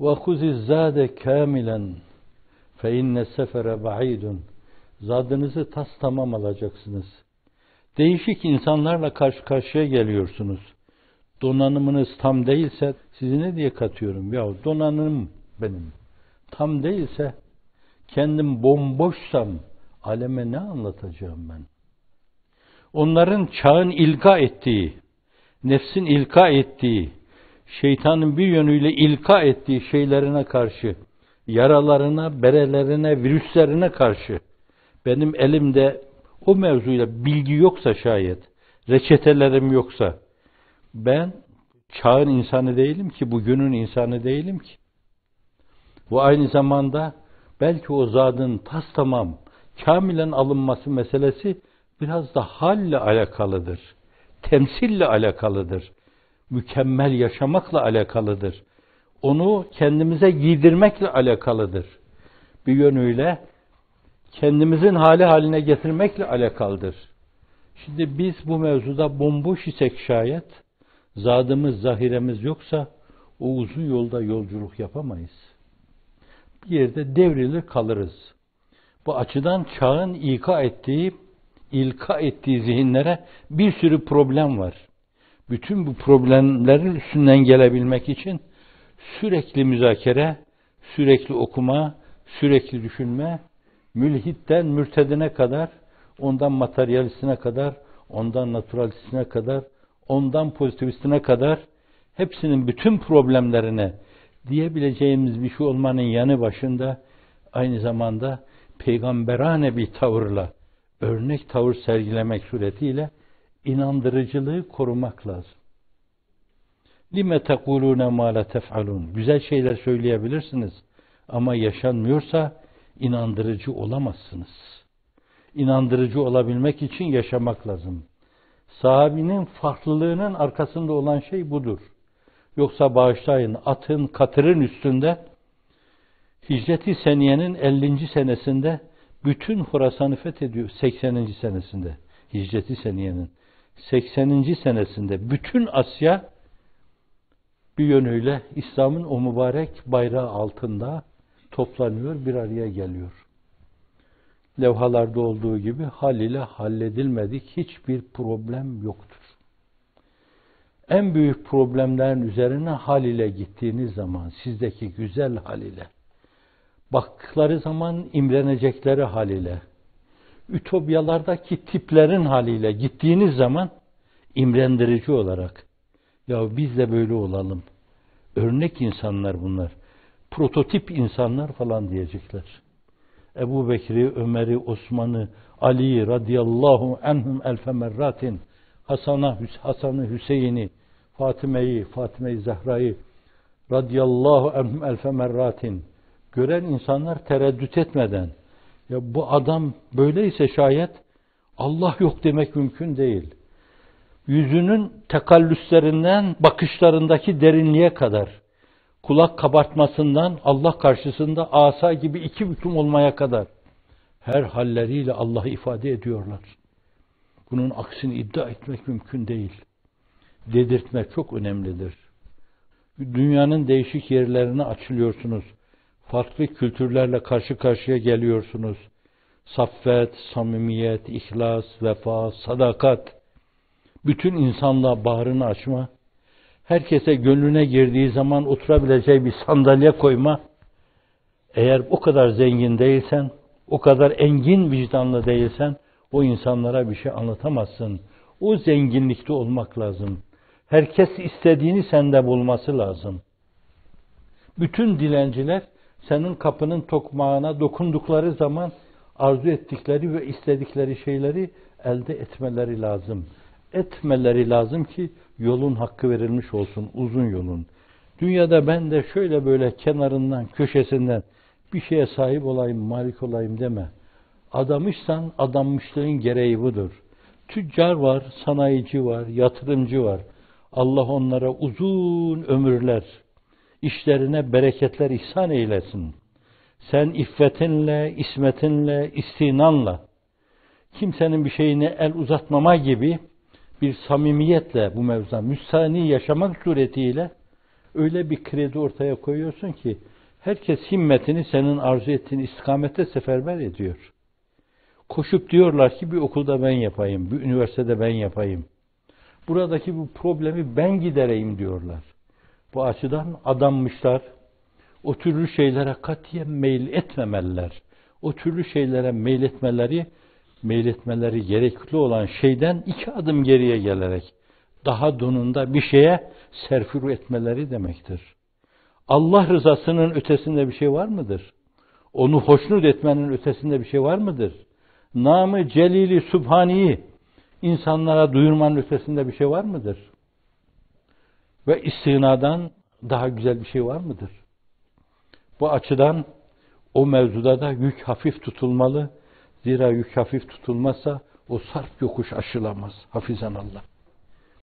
وَخُذِ الزَّادَ كَامِلًا فَاِنَّ السَّفَرَ بَعِيدٌ. Zadınızı tas tamam alacaksınız. Değişik insanlarla karşı karşıya geliyorsunuz. Donanımınız tam değilse, sizi ne diye katıyorum? Ya donanım benim tam değilse, kendim bomboşsam, aleme ne anlatacağım ben? Onların çağın ilka ettiği, nefsin ilka ettiği, şeytanın bir yönüyle ilka ettiği şeylerine karşı, yaralarına, berelerine, virüslerine karşı, benim elimde o mevzuyla bilgi yoksa şayet, reçetelerim yoksa, ben çağın insanı değilim ki, bugünün insanı değilim ki. Bu aynı zamanda belki o zadın tas tamam, kamilen alınması meselesi biraz da halle alakalıdır. Temsille alakalıdır. Mükemmel yaşamakla alakalıdır. Onu kendimize giydirmekle alakalıdır. Bir yönüyle kendimizin hali haline getirmekle alakalıdır. Şimdi biz bu mevzuda bomboş isek şayet, zadımız, zahiremiz yoksa o uzun yolda yolculuk yapamayız. Bir yerde devrilir kalırız. Bu açıdan çağın ilka ettiği zihinlere bir sürü problem var. Bütün bu problemlerin üstünden gelebilmek için sürekli müzakere, sürekli okuma, sürekli düşünme, mülhitten mürtedine kadar, ondan materyalistine kadar, ondan naturalistine kadar, ondan pozitivistine kadar, hepsinin bütün problemlerine diyebileceğimiz bir şey olmanın yanı başında, aynı zamanda peygamberane bir tavırla, örnek tavır sergilemek suretiyle inandırıcılığı korumak lazım. لِمَ تَقُولُونَ مَا لَا تَفْعَلُونَ. Güzel şeyler söyleyebilirsiniz ama yaşanmıyorsa inandırıcı olamazsınız. İnandırıcı olabilmek için yaşamak lazım. Sahabinin farklılığının arkasında olan şey budur. Yoksa bağışlayın, atın, katırın üstünde Hicret-i Seniye'nin 50. senesinde bütün Horasan'ı fethediyor. 80. senesinde Hicret-i Seniye'nin 80. senesinde bütün Asya bir yönüyle İslam'ın o mübarek bayrağı altında toplanıyor, bir araya geliyor. Levhalarda olduğu gibi hal ile halledilmedik hiçbir problem yoktur. En büyük problemlerin üzerine hal ile gittiğiniz zaman, sizdeki güzel hal ile, baktıkları zaman imrenecekleri hal ile, ütopyalardaki tiplerin haliyle gittiğiniz zaman imrendirici olarak, ya biz de böyle olalım, örnek insanlar bunlar, prototip insanlar falan diyecekler. Ebu Bekir'i, Ömer'i, Osman'ı, Ali'yi radıyallahu anhum elfe merratin, Hasan'ı, Hüseyin'i, Fatime-i Zehra'yı radıyallahu anhum elfe merratin gören insanlar tereddüt etmeden, ya bu adam böyleyse şayet Allah yok demek mümkün değil. Yüzünün tekallüslerinden bakışlarındaki derinliğe kadar, kulak kabartmasından Allah karşısında asa gibi iki büklüm olmaya kadar her halleriyle Allah'ı ifade ediyorlar. Bunun aksini iddia etmek mümkün değil. Dedirtmek çok önemlidir. Dünyanın değişik yerlerine açılıyorsunuz. Farklı kültürlerle karşı karşıya geliyorsunuz. Saffet, samimiyet, ihlas, vefa, sadakat, bütün insanlığa bağrını açma, herkese gönlüne girdiği zaman oturabileceği bir sandalye koyma, eğer o kadar zengin değilsen, o kadar engin vicdanlı değilsen, o insanlara bir şey anlatamazsın. O zenginlikte olmak lazım. Herkes istediğini sende bulması lazım. Bütün dilenciler senin kapının tokmağına dokundukları zaman arzu ettikleri ve istedikleri şeyleri elde etmeleri lazım. Etmeleri lazım ki yolun hakkı verilmiş olsun, uzun yolun. Dünyada ben de şöyle böyle kenarından, köşesinden bir şeye sahip olayım, malik olayım deme. Adamışsan adanmışlığın gereği budur. Tüccar var, sanayici var, yatırımcı var. Allah onlara uzun ömürler, işlerine bereketler ihsan eylesin. Sen iffetinle, ismetinle, istinanla, kimsenin bir şeyine el uzatmama gibi bir samimiyetle bu mevzuda müstahni yaşamak suretiyle Öyle bir kredi ortaya koyuyorsun ki herkes himmetini senin arzu ettiğin istikamette seferber ediyor. Koşup diyorlar ki bir okulda ben yapayım, bir üniversitede ben yapayım. Buradaki bu problemi ben gidereyim diyorlar. Bu açıdan adanmışlar. O türlü şeylere katiyen meyil etmemeliler. O türlü şeylere meyil etmeleri gerekli olan şeyden 2 adım geriye gelerek daha donunda bir şeye serfuru etmeleri demektir. Allah rızasının ötesinde bir şey var mıdır? Onu hoşnut etmenin ötesinde bir şey var mıdır? Namı Celili Sübhani'yi insanlara duyurmanın ötesinde bir şey var mıdır? Ve istinadan daha güzel bir şey var mıdır? Bu açıdan o mevzuda da yük hafif tutulmalı. Zira yük hafif tutulmazsa o sarp yokuş aşılamaz. Hafizanallah.